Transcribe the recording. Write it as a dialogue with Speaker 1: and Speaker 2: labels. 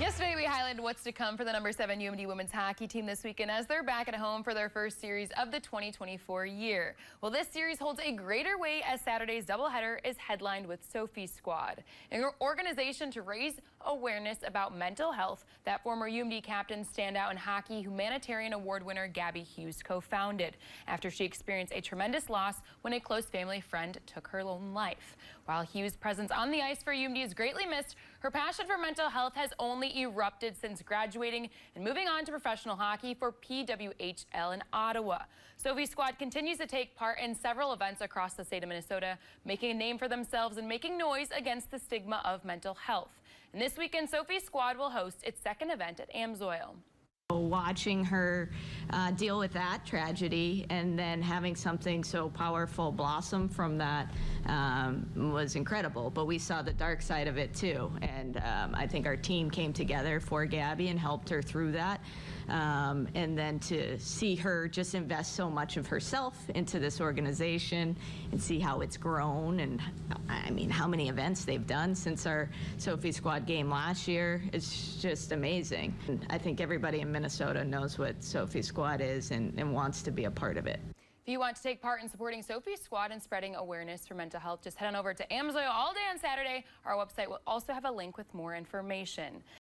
Speaker 1: Yesterday, we highlighted what's to come for the number 7 UMD women's hockey team this weekend as they're back at home for their first series of the 2024 year. Well, this series holds a greater weight as Saturday's doubleheader is headlined with Sophie Squad, an organization to raise awareness about mental health that former UMD captain, standout in hockey, humanitarian award winner Gabby Hughes co-founded after she experienced a tremendous loss when a close family friend took her own life. While Hughes' presence on the ice for UMD is greatly missed, her passion for mental health has only erupted since graduating and moving on to professional hockey for PWHL in Ottawa. Sophie Squad continues to take part in several events across the state of Minnesota, making a name for themselves and making noise against the stigma of mental health. And this weekend, Sophie Squad will host its second event at Amsoil.
Speaker 2: Watching her deal with that tragedy and then having something so powerful blossom from that was incredible. But we saw the dark side of it too, and I think our team came together for Gabby and helped her through that. And then to see her just invest so much of herself into this organization and see how it's grown, and I mean how many events they've done since our Sophie Squad game last year, it's just amazing. And I think everybody in Minnesota knows what Sophie Squad is and wants to be a part of it.
Speaker 1: If you want to take part in supporting Sophie Squad and spreading awareness for mental health, just head on over to Amsoil all day on Saturday. Our website will also have a link with more information.